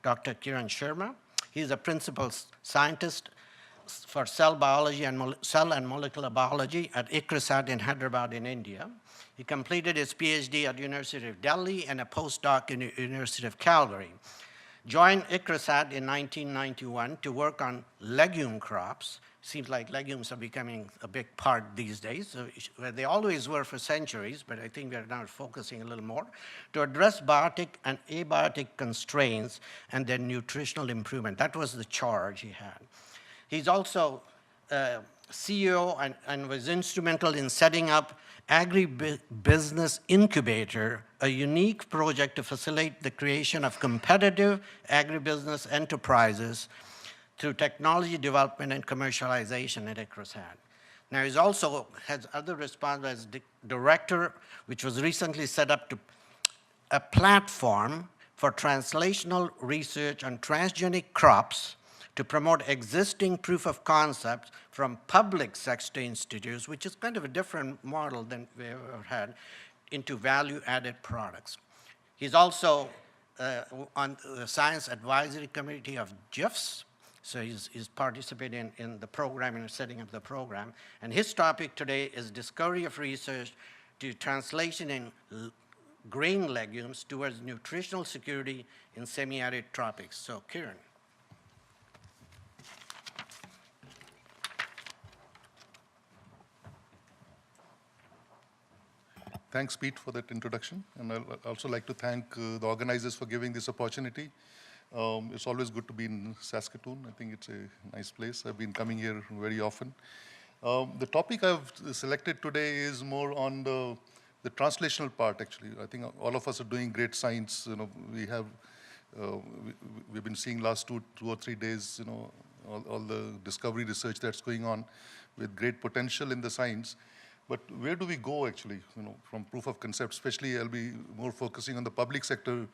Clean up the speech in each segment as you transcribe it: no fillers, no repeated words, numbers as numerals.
Dr. Kiran Sharma. He's a principal scientist for cell biology and cell and molecular biology at ICRISAT in Hyderabad in India. He completed his PhD at University of Delhi and a postdoc in the University of Calgary. Joined ICRISAT in 1991 to work on legume crops. Seems like legumes are becoming a big part these days. So they always were for centuries, but I think we're now focusing a little more to address biotic and abiotic constraints and their nutritional improvement. That was the charge he had. He's also CEO and was instrumental in setting up Agribusiness Incubator, a unique project to facilitate the creation of competitive agribusiness enterprises through technology development and commercialization at ICRISAT. Now, he also has other responsibilities as director, which was recently set up to a platform for translational research on transgenic crops to promote existing proof of concepts from public sector institutes, which is kind of a different model than we ever had, into value-added products. He's also on the Science Advisory Committee of GIFS, so he's participating in the program and setting up the program. And his topic today is discovery of research to translation in grain legumes towards nutritional security in semi-arid tropics. So, Kiran. Thanks, Pete, for that introduction. And I'd also like to thank the organizers for giving this opportunity. It's always good to be in Saskatoon. I think it's a nice place. I've been coming here very often. The topic I've selected today is more on the translational part, actually. I think all of us are doing great science. You know, we've been seeing last two or 3 days, you know, all the discovery research that's going on with great potential in the science. But where do we go, actually, you know, from proof of concept? Especially, I'll be more focusing on the public sector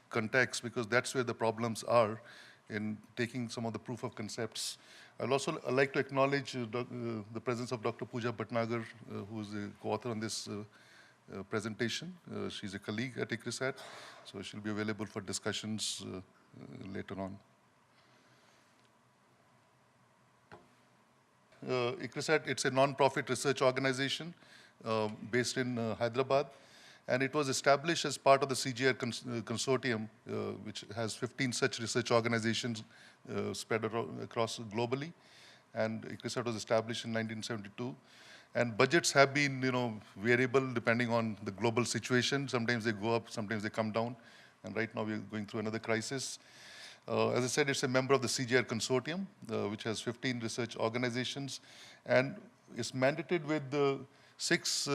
context, because that's where the problems are in taking some of the proof of concepts. I'd also like to acknowledge the presence of Dr. Pooja Bhatnagar, who is the co-author on this presentation. She's a colleague at ICRISAT, so she'll be available for discussions later on. ICRISAT, it's a non-profit research organization based in Hyderabad, and it was established as part of the CGI consortium, which has 15 such research organizations spread across globally. And ICRISAT was established in 1972. And budgets have been, you know, variable depending on the global situation. Sometimes they go up, sometimes they come down. And right now we're going through another crisis. As I said, it's a member of the CGI consortium, which has 15 research organizations, and is mandated with 6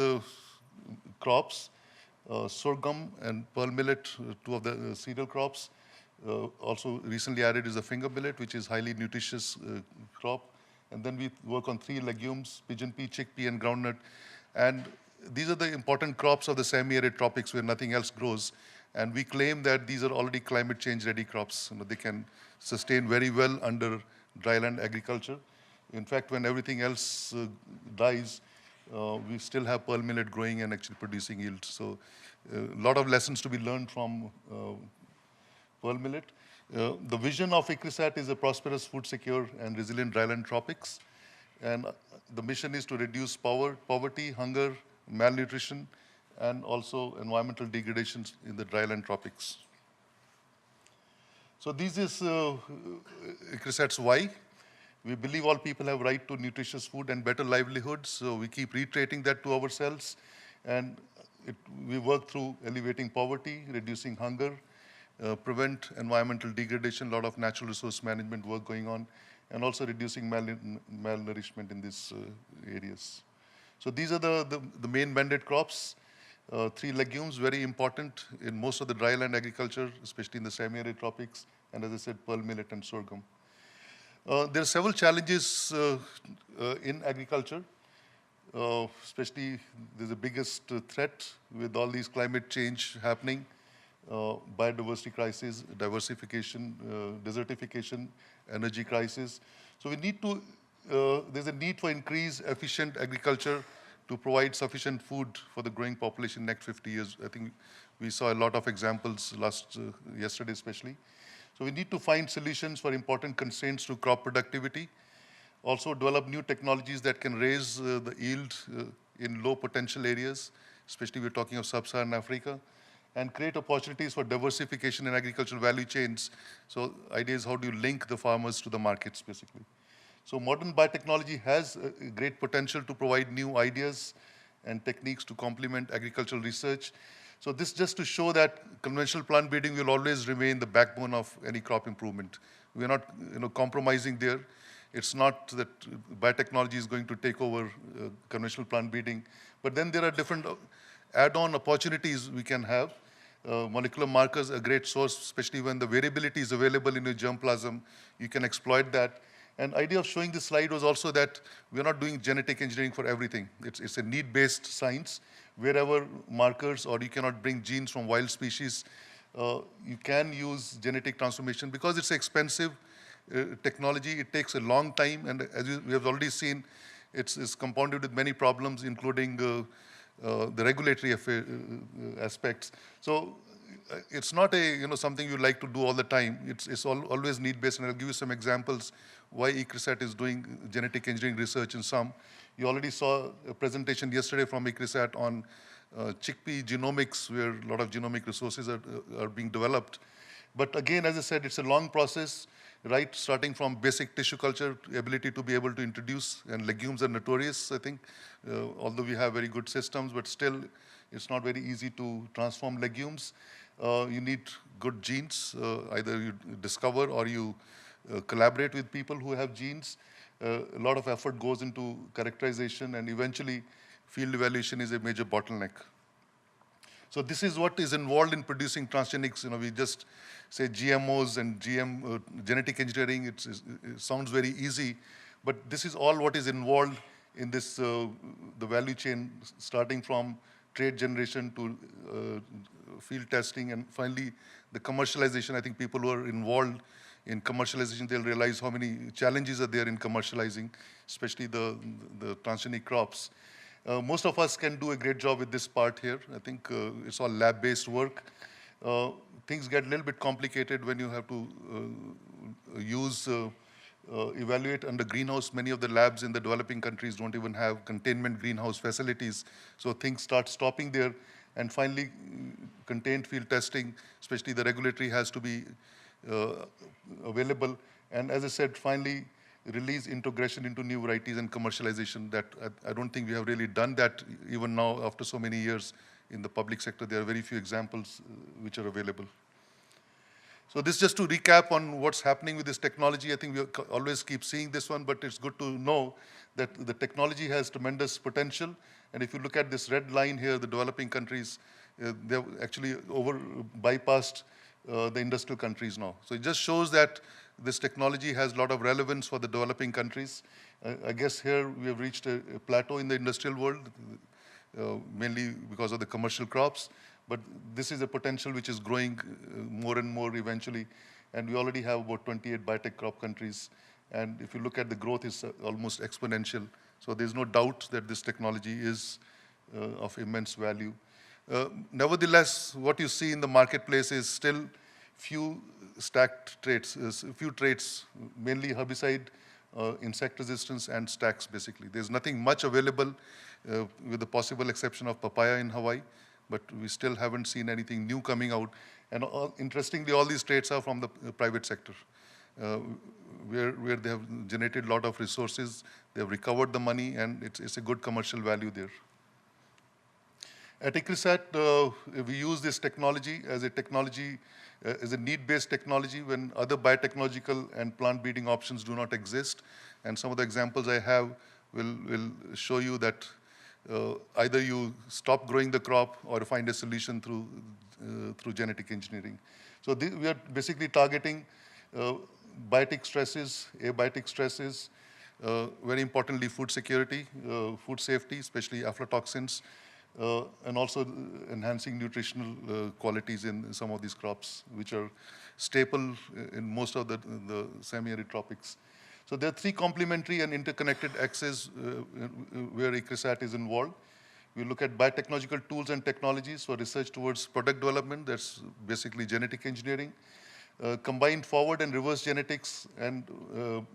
crops, sorghum and pearl millet, 2 of the cereal crops. Also recently added is a finger millet, which is highly nutritious crop. And then we work on 3 legumes, pigeon pea, chickpea, and groundnut. And these are the important crops of the semi-arid tropics where nothing else grows. And we claim that these are already climate change ready crops. You know, they can sustain very well under dryland agriculture. In fact, when everything else dies, we still have pearl millet growing and actually producing yield. So a lot of lessons to be learned from pearl millet. The vision of ICRISAT is a prosperous, food secure, and resilient dryland tropics. And the mission is to reduce poverty, hunger, malnutrition, and also environmental degradations in the dryland tropics. So this is ICRISAT's why. We believe all people have right to nutritious food and better livelihoods, so we keep reiterating that to ourselves. And we work through alleviating poverty, reducing hunger, prevent environmental degradation, a lot of natural resource management work going on, and also reducing malnourishment in these areas. So these are the main mandate crops. 3 legumes, very important in most of the dryland agriculture, especially in the semi-arid tropics, and as I said, pearl millet and sorghum. There are several challenges in agriculture, especially there's the biggest threat with all these climate change happening, biodiversity crisis, diversification, desertification, energy crisis. So we need to, there's a need for increased efficient agriculture to provide sufficient food for the growing population next 50 years. I think we saw a lot of examples yesterday especially. So we need to find solutions for important constraints to crop productivity, also develop new technologies that can raise the yield in low potential areas, especially we're talking of sub-Saharan Africa, and create opportunities for diversification in agricultural value chains. So idea is how do you link the farmers to the markets, basically. So modern biotechnology has a great potential to provide new ideas and techniques to complement agricultural research. So this just to show that conventional plant breeding will always remain the backbone of any crop improvement. We're not compromising there. It's not that biotechnology is going to take over conventional plant breeding, but then there are different add-on opportunities we can have. Molecular markers are a great source, especially when the variability is available in your germplasm. You can exploit that. And idea of showing this slide was also that we're not doing genetic engineering for everything. It's a need-based science. Wherever markers or you cannot bring genes from wild species, you can use genetic transformation. Because it's expensive technology, it takes a long time, and as we have already seen, it's compounded with many problems, including the regulatory aspects. So it's not something you like to do all the time. It's always need-based, and I'll give you some examples why ICRISAT is doing genetic engineering research in some. You already saw a presentation yesterday from ICRISAT on chickpea genomics, where a lot of genomic resources are being developed. But again, as I said, it's a long process, right? Starting from basic tissue culture, ability to be able to introduce, and legumes are notorious, I think, although we have very good systems, but still it's not very easy to transform legumes. You need good genes, either you discover or you collaborate with people who have genes. A lot of effort goes into characterization, and eventually field evaluation is a major bottleneck. So this is what is involved in producing transgenics. We just say GMOs and genetic engineering. It sounds very easy, but this is all what is involved in this, the value chain, starting from trade generation to field testing, and finally the commercialization. I think people who are involved in commercialization, they'll realize how many challenges are there in commercializing, especially the transgenic crops. Most of us can do a great job with this part here. I think it's all lab-based work. Things get a little bit complicated when you have to evaluate under greenhouse. Many of the labs in the developing countries don't even have containment greenhouse facilities. So things start stopping there. And finally, contained field testing, especially the regulatory, has to be available. And as I said, finally, release integration into new varieties and commercialization. That I don't think we have really done that even now after so many years in the public sector. There are very few examples which are available. So this just to recap on what's happening with this technology. I think we always keep seeing this one, but it's good to know that the technology has tremendous potential. And if you look at this red line here, the developing countries, they've actually bypassed the industrial countries now. So it just shows that this technology has a lot of relevance for the developing countries. I guess here we have reached a plateau in the industrial world, mainly because of the commercial crops. But this is a potential which is growing more and more eventually. And we already have about 28 biotech crop countries. And if you look at the growth, it's almost exponential. So there's no doubt that this technology is of immense value. Nevertheless, what you see in the marketplace is still few stacked traits, few traits, mainly herbicide, insect resistance, and stacks, basically. There's nothing much available, with the possible exception of papaya in Hawaii, but we still haven't seen anything new coming out. And interestingly, all these traits are from the private sector, where they have generated a lot of resources, they have recovered the money, and it's a good commercial value there. At ICRISAT, we use this technology as a need-based technology when other biotechnological and plant breeding options do not exist. And some of the examples I have will show you that either you stop growing the crop or find a solution through genetic engineering. So we are basically targeting biotic stresses, abiotic stresses, very importantly food security, food safety, especially aflatoxins, and also enhancing nutritional qualities in some of these crops, which are staple in most of the semi-arid tropics. So there are three complementary and interconnected axes where ICRISAT is involved. We look at biotechnological tools and technologies for research towards product development. That's basically genetic engineering. Combined forward and reverse genetics and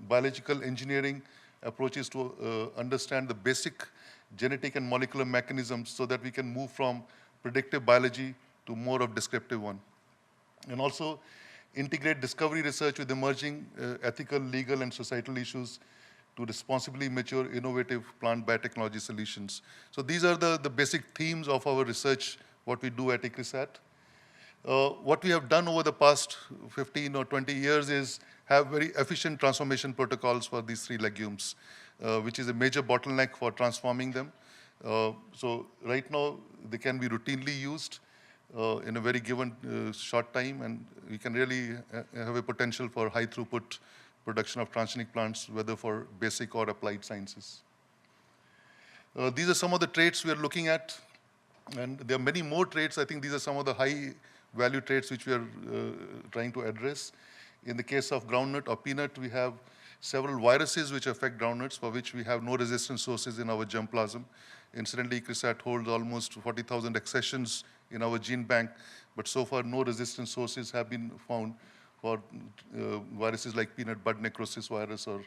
biological engineering approaches to understand the basic genetic and molecular mechanisms so that we can move from predictive biology to more of descriptive one. And also integrate discovery research with emerging ethical, legal, and societal issues to responsibly mature, innovative plant biotechnology solutions. So these are the basic themes of our research, what we do at ICRISAT. What we have done over the past 15 or 20 years is have very efficient transformation protocols for these three legumes, which is a major bottleneck for transforming them. So right now, they can be routinely used in a very given short time, and we can really have a potential for high throughput production of transgenic plants, whether for basic or applied sciences. These are some of the traits we are looking at, and there are many more traits. I think these are some of the high value traits which we are trying to address. In the case of groundnut or peanut, we have several viruses which affect groundnuts for which we have no resistant sources in our germplasm. Incidentally, ICRISAT holds almost 40,000 accessions in our gene bank, but so far no resistant sources have been found for viruses like peanut bud necrosis virus or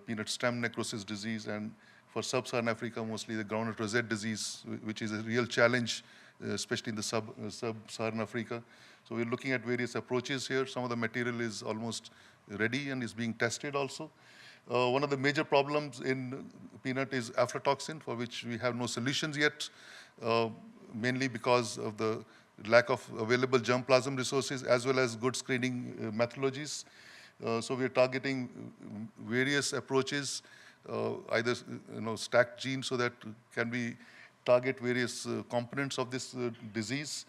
peanut stem necrosis disease, and for sub-Saharan Africa, mostly the groundnut rosette disease, which is a real challenge, especially in the sub-Saharan Africa. So we're looking at various approaches here. Some of the material is almost ready and is being tested also. One of the major problems in peanut is aflatoxin, for which we have no solutions yet, mainly because of the lack of available germplasm resources as well as good screening methodologies. So we're targeting various approaches, either stacked genes so that can we target various components of this disease.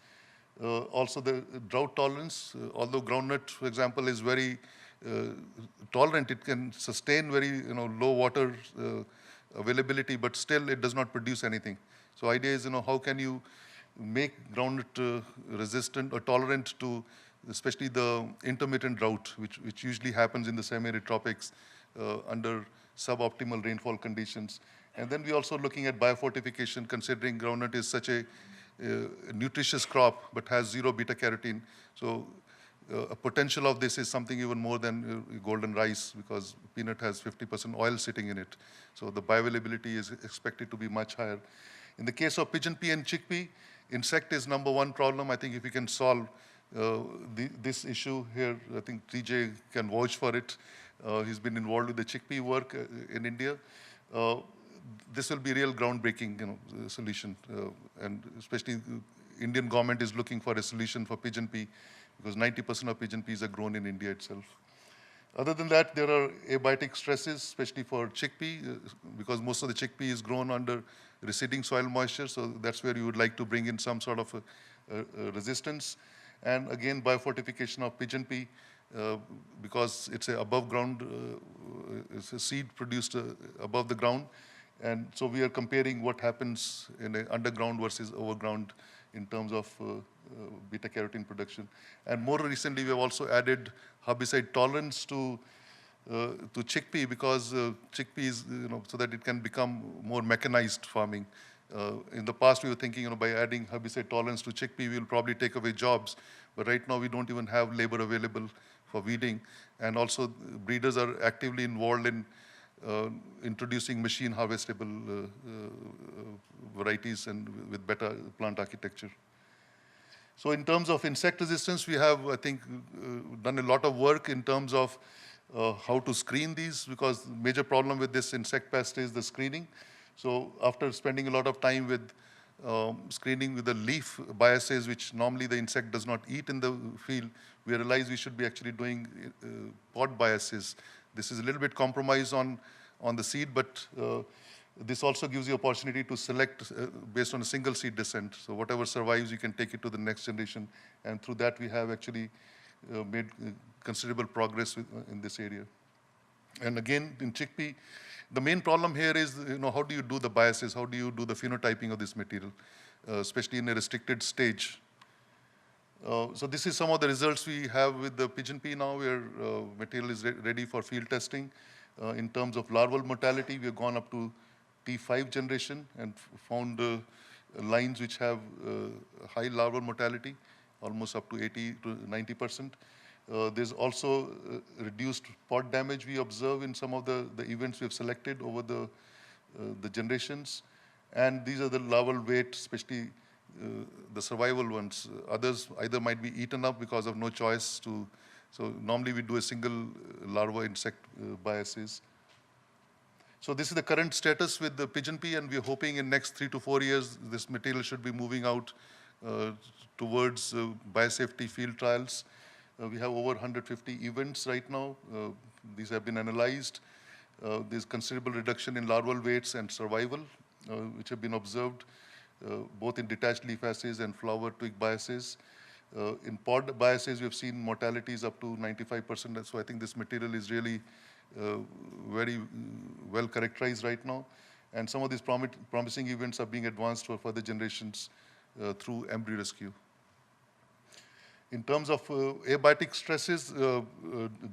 Also the drought tolerance, although groundnut, for example, is very tolerant, it can sustain very low water availability, but still it does not produce anything. So idea is, how can you make groundnut resistant or tolerant to especially the intermittent drought, which usually happens in the semi-arid tropics under suboptimal rainfall conditions. And then we're also looking at biofortification, considering groundnut is such a nutritious crop, but has zero beta carotene. So a potential of this is something even more than golden rice, because peanut has 50% oil sitting in it. So the bioavailability is expected to be much higher. In the case of pigeon pea and chickpea, insect is number one problem. I think if we can solve this issue here, I think TJ can vouch for it. He's been involved with the chickpea work in India. This will be real groundbreaking solution. And especially Indian government is looking for a solution for pigeon pea, because 90% of pigeon peas are grown in India itself. Other than that, there are abiotic stresses, especially for chickpea, because most of the chickpea is grown under receding soil moisture, so that's where you would like to bring in some sort of a resistance. And again, biofortification of pigeon pea, because it's a above ground, it's a seed produced above the ground. And so we are comparing what happens in a underground versus overground in terms of beta carotene production. And more recently, we have also added herbicide tolerance to chickpea, because chickpea is, so that it can become more mechanized farming. In the past, we were thinking, by adding herbicide tolerance to chickpea, we'll probably take away jobs. But right now, we don't even have labor available for weeding. And also, breeders are actively involved in introducing machine harvestable varieties and with better plant architecture. So in terms of insect resistance, we have, I think, done a lot of work in terms of how to screen these, because the major problem with this insect pest is the screening. So after spending a lot of time with screening with the leaf biases, which normally the insect does not eat in the field, we realized we should be actually doing pod biases. This is a little bit compromise on the seed, but this also gives you opportunity to select based on a single seed descent. So whatever survives, you can take it to the next generation. And through that, we have actually made considerable progress in this area. And again, in chickpea, the main problem here is, how do you do the biases? How do you do the phenotyping of this material, especially in a restricted stage? So this is some of the results we have with the pigeon pea now, where material is ready for field testing. In terms of larval mortality, we have gone up to T5 generation and found lines which have high larval mortality, almost up to 80 to 90%. There's also reduced pod damage we observe in some of the events we have selected over the generations. And these are the larval weight, especially the survival ones. Others either might be eaten up because of no choice to, so normally we do a single larva insect biases. So this is the current status with the pigeon pea, and we're hoping in next 3 to 4 years, this material should be moving out towards biosafety field trials. We have over 150 events right now. These have been analyzed. There's considerable reduction in larval weights and survival, which have been observed, both in detached leaf assays and flower twig biases. In pod biases, we've seen mortalities up to 95%. So I think this material is really very well characterized right now. And some of these promising events are being advanced for further generations through embryo rescue. In terms of abiotic stresses,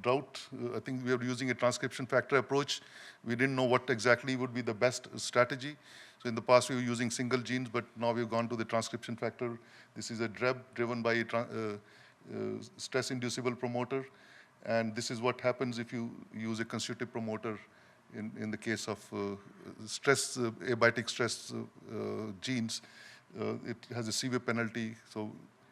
drought, I think we are using a transcription factor approach. We didn't know what exactly would be the best strategy. So in the past, we were using single genes, but now we've gone to the transcription factor. This is a DREB driven by a stress-inducible promoter. And this is what happens if you use a constitutive promoter in the case of stress, abiotic stress genes. It has a severe penalty, so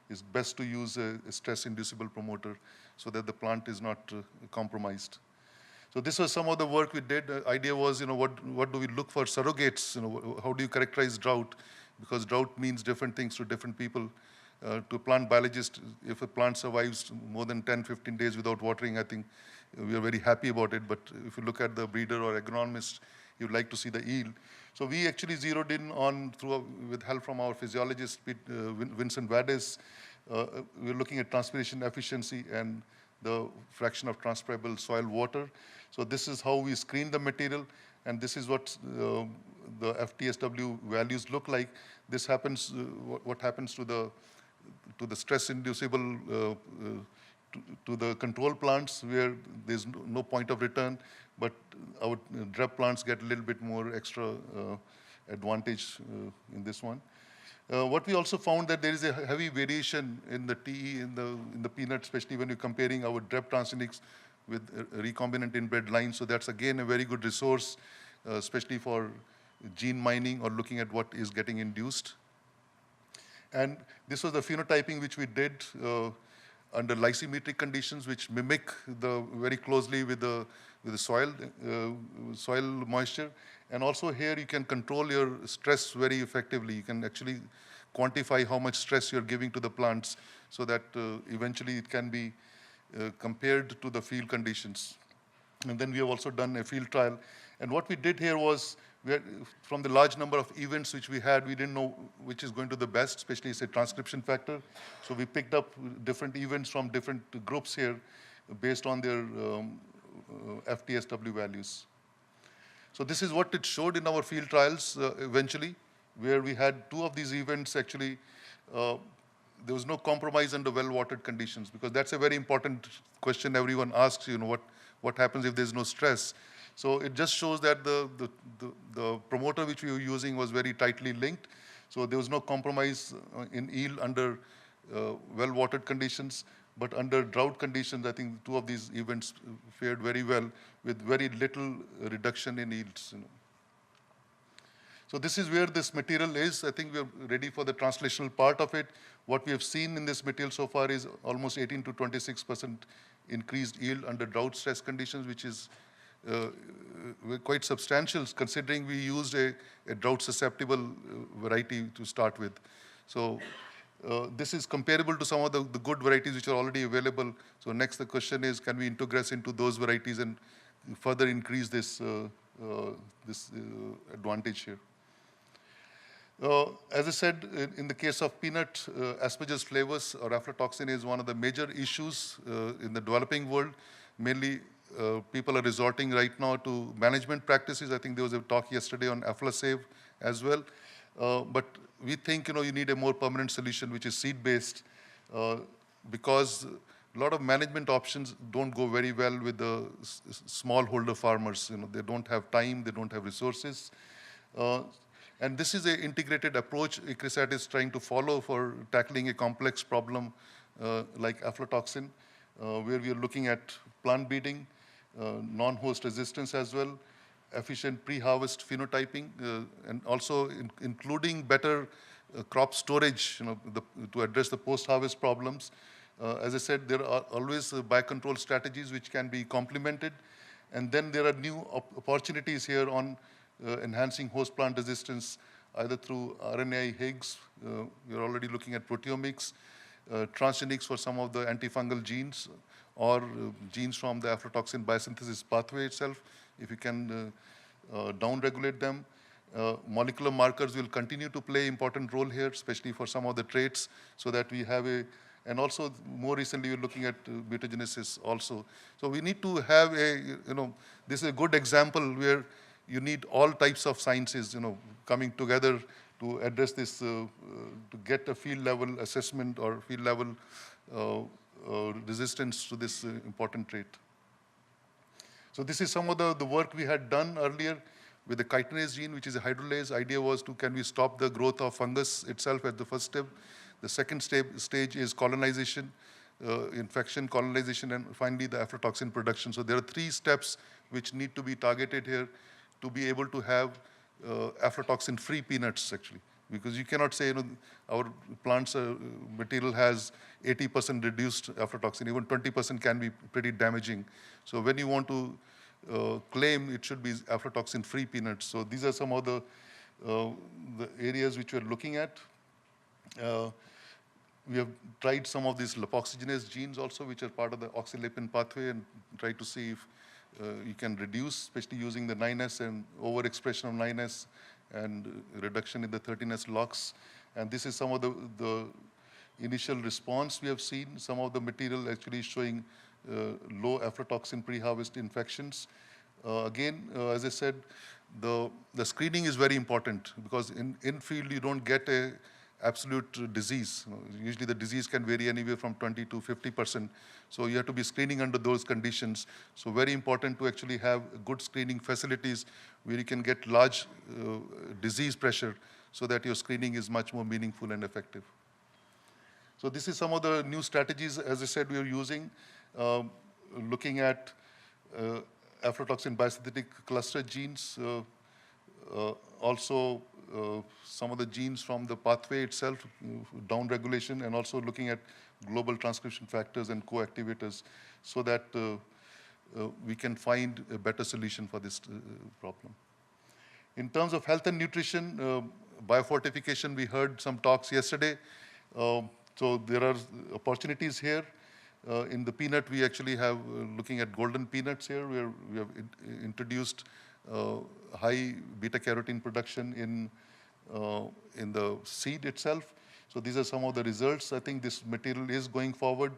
it's best to use a stress-inducible promoter so that the plant is not compromised. So this was some of the work we did. The idea was, what do we look for surrogates? How do you characterize drought? Because drought means different things to different people. To a plant biologist, if a plant survives more than 10, 15 days without watering, I think we are very happy about it. But if you look at the breeder or agronomist, you'd like to see the yield. So we actually zeroed in on, with help from our physiologist, Vincent Vades, we're looking at transpiration efficiency and the fraction of transpirable soil water. So this is how we screen the material, and this is what the FTSW values look like. This happens, what happens to the stress-inducible, to the control plants where there's no point of return, but our DREB plants get a little bit more extra advantage in this one. What we also found that there is a heavy variation in the TE in the peanut, especially when you're comparing our DREB transgenics with recombinant inbred lines. So that's again a very good resource, especially for gene mining or looking at what is getting induced. And this was the phenotyping which we did under lysimetric conditions, which mimic very closely with the soil moisture. And also here you can control your stress very effectively. You can actually quantify how much stress you're giving to the plants so that eventually it can be compared to the field conditions. And then we have also done a field trial. And what we did here was, from the large number of events which we had, we didn't know which is going to the best, especially it's a transcription factor. So we picked up different events from different groups here based on their FTSW values. So this is what it showed in our field trials eventually, where we had 2 of these events actually. There was no compromise under well-watered conditions, because that's a very important question everyone asks, what happens if there's no stress? So it just shows that the promoter which we were using was very tightly linked. So there was no compromise in yield under well-watered conditions. But under drought conditions, I think 2 of these events fared very well with very little reduction in yields. So this is where this material is. I think we're ready for the translational part of it. What we have seen in this material so far is almost 18 to 26% increased yield under drought stress conditions, which is quite substantial considering we used a drought susceptible variety to start with. So this is comparable to some of the good varieties which are already available. So next the question is, can we integrate into those varieties and further increase this advantage here? As I said, in the case of peanut, Aspergillus flavus or aflatoxin is one of the major issues in the developing world. Mainly, people are resorting right now to management practices. I think there was a talk yesterday on Aflasave as well. But we think, you need a more permanent solution, which is seed-based, because a lot of management options don't go very well with the smallholder farmers. They don't have time, they don't have resources. And this is an integrated approach ICRISAT is trying to follow for tackling a complex problem like aflatoxin. where we are looking at plant breeding, non-host resistance as well, efficient pre-harvest phenotyping, and also including better crop storage, to address the post-harvest problems. As I said, there are always biocontrol strategies which can be complemented. And then there are new opportunities here on enhancing host plant resistance, either through RNAi Higgs, we're already looking at proteomics, transgenics for some of the antifungal genes, or genes from the aflatoxin biosynthesis pathway itself, if you can downregulate them. Molecular markers will continue to play important role here, especially for some of the traits, so that we have and also more recently we're looking at mutagenesis also. So we need to have this is a good example where you need all types of sciences, coming together to address this, to get a field level assessment or field level resistance to this important trait. So this is some of the work we had done earlier with the chitinase gene, which is a hydrolase. Idea was can we stop the growth of fungus itself at the first step. The second stage is colonization, infection, colonization, and finally the aflatoxin production. So there are 3 steps which need to be targeted here to be able to have aflatoxin-free peanuts, actually. Because you cannot say, our plant's material has 80% reduced aflatoxin. Even 20% can be pretty damaging. So when you want to claim it should be aflatoxin-free peanuts. So these are some of the areas which we're looking at. We have tried some of these lipoxygenase genes also, which are part of the oxylapin pathway, and try to see if you can reduce, especially using the 9S and overexpression of 9S and reduction in the 13S LOX. And this is some of the initial response we have seen. Some of the material actually showing low aflatoxin pre-harvest infections. Again, as I said, the screening is very important, because in field you don't get a absolute disease. Usually the disease can vary anywhere from 20 to 50%. So you have to be screening under those conditions. So very important to actually have good screening facilities where you can get large disease pressure, so that your screening is much more meaningful and effective. So this is some of the new strategies, as I said, we are using, looking at aflatoxin biosynthetic cluster genes, also some of the genes from the pathway itself, downregulation, and also looking at global transcription factors and co-activators, so that we can find a better solution for this problem. In terms of health and nutrition, biofortification, we heard some talks yesterday. So there are opportunities here. In the peanut, we actually have looking at golden peanuts here, where we have introduced high beta-carotene production in the seed itself. So these are some of the results. I think this material is going forward,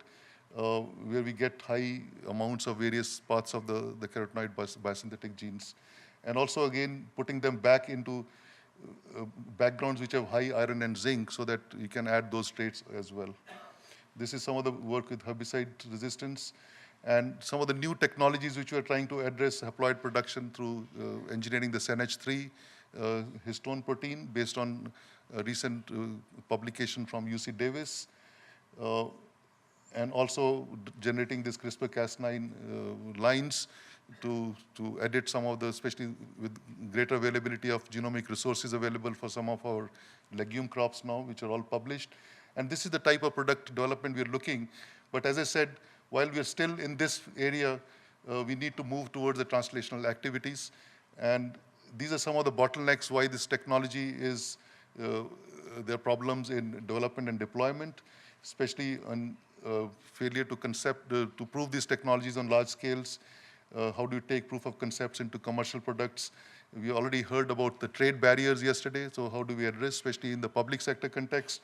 where we get high amounts of various parts of the carotenoid biosynthetic genes. And also, again, putting them back into backgrounds which have high iron and zinc, so that you can add those traits as well. This is some of the work with herbicide resistance, and some of the new technologies which we are trying to address haploid production through engineering the SANH3 histone protein based on a recent publication from UC Davis, and also generating this CRISPR-Cas9 lines to edit some of the, especially with greater availability of genomic resources available for some of our legume crops now, which are all published. And this is the type of product development we're looking. But as I said, while we're still in this area, we need to move towards the translational activities. And these are some of the bottlenecks why this technology is, there are problems in development and deployment, especially on failure to prove these technologies on large scales. How do you take proof of concepts into commercial products? We already heard about the trade barriers yesterday, so how do we address, especially in the public sector context,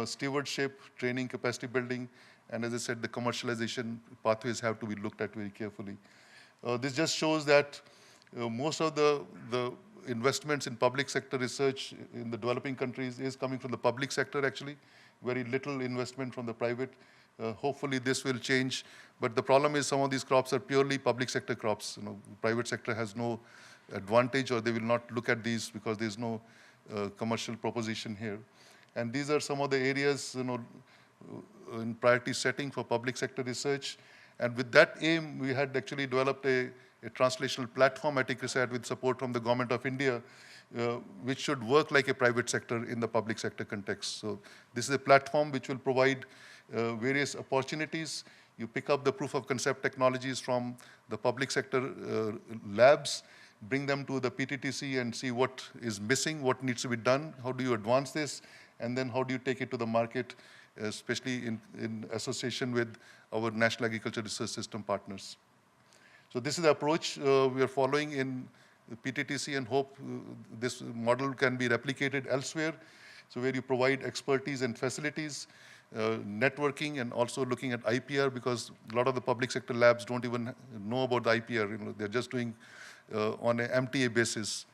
stewardship, training, capacity building, and as I said, the commercialization pathways have to be looked at very carefully. This just shows that most of the investments in public sector research in the developing countries is coming from the public sector, actually. Very little investment from the private. Hopefully this will change, but the problem is some of these crops are purely public sector crops. Private sector has no advantage, or they will not look at these because there's no commercial proposition here. And these are some of the areas, in priority setting for public sector research. And with that aim, we had actually developed a translational platform at ICRISAT with support from the Government of India, which should work like a private sector in the public sector context. So this is a platform which will provide various opportunities. You pick up the proof of concept technologies from the public sector labs, bring them to the PTTC and see what is missing, what needs to be done, how do you advance this, and then how do you take it to the market, especially in association with our National Agriculture Research System partners. So this is the approach we are following in PTTC, and hope this model can be replicated elsewhere. So where you provide expertise and facilities, networking, and also looking at IPR, because a lot of the public sector labs don't even know about the IPR. They're just doing on an MTA basis.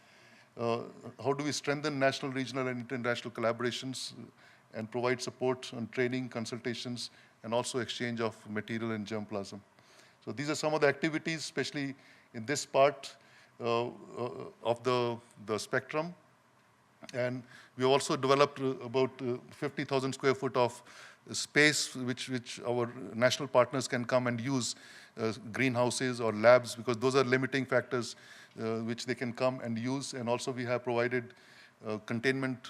How do we strengthen national, regional, and international collaborations and provide support on training, consultations, and also exchange of material and germplasm? So these are some of the activities, especially in this part of the spectrum. And we also developed about 50,000 square foot of space which our national partners can come and use, greenhouses or labs, because those are limiting factors which they can come and use. And also we have provided containment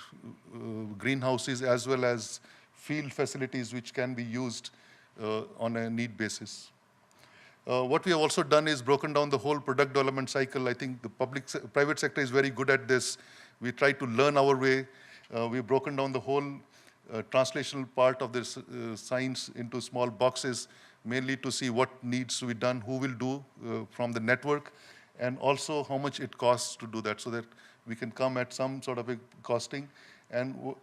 greenhouses as well as field facilities which can be used on a need basis. What we have also done is broken down the whole product development cycle. I think the private sector is very good at this. We try to learn our way. We've broken down the whole translational part of this science into small boxes, mainly to see what needs to be done, who will do from the network, and also how much it costs to do that, so that we can come at some sort of a costing. And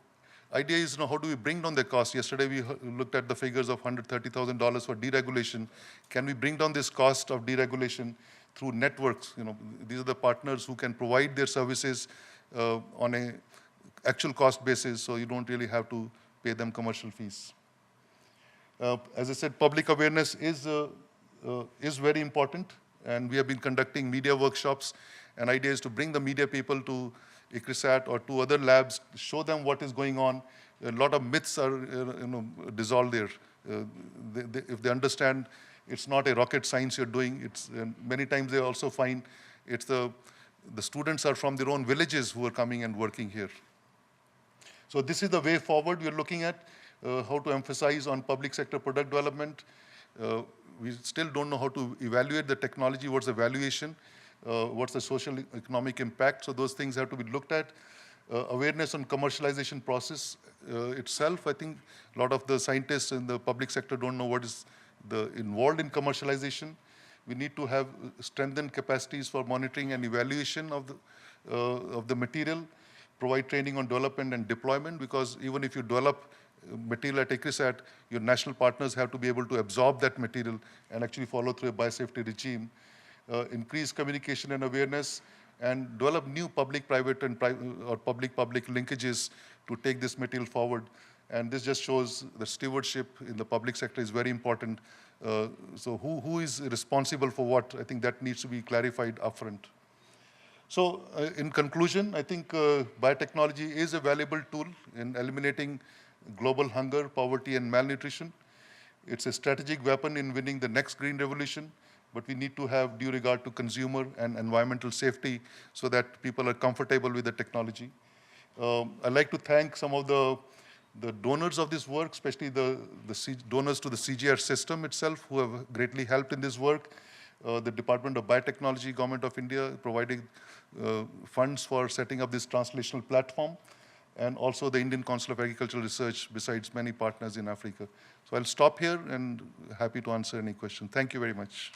idea is, how do we bring down the cost? Yesterday we looked at the figures of $130,000 for deregulation. Can we bring down this cost of deregulation through networks? These are the partners who can provide their services on a actual cost basis, so you don't really have to pay them commercial fees. As I said, public awareness is very important, and we have been conducting media workshops, and idea is to bring the media people to ICRISAT or to other labs, show them what is going on. A lot of myths are dissolved there. If they understand it's not a rocket science you're doing, many times they also find it's the students are from their own villages who are coming and working here. So this is the way forward we're looking at, how to emphasize on public sector product development. We still don't know how to evaluate the technology, what's the valuation, what's the social economic impact. So those things have to be looked at. Awareness on commercialization process itself. I think a lot of the scientists in the public sector don't know what is involved in commercialization. We need to have strengthened capacities for monitoring and evaluation of the material, provide training on development and deployment, because even if you develop material at ICRISAT, your national partners have to be able to absorb that material and actually follow through a biosafety regime. Increase communication and awareness, and develop new public-private and or public-public linkages to take this material forward. And this just shows the stewardship in the public sector is very important. So who is responsible for what? I think that needs to be clarified upfront. So in conclusion, I think biotechnology is a valuable tool in eliminating global hunger, poverty, and malnutrition. It's a strategic weapon in winning the next green revolution, but we need to have due regard to consumer and environmental safety so that people are comfortable with the technology. I'd like to thank some of the donors of this work, especially the donors to the CGR system itself, who have greatly helped in this work. The Department of Biotechnology, Government of India, providing funds for setting up this translational platform, and also the Indian Council of Agricultural Research, besides many partners in Africa. So I'll stop here and happy to answer any question. Thank you very much.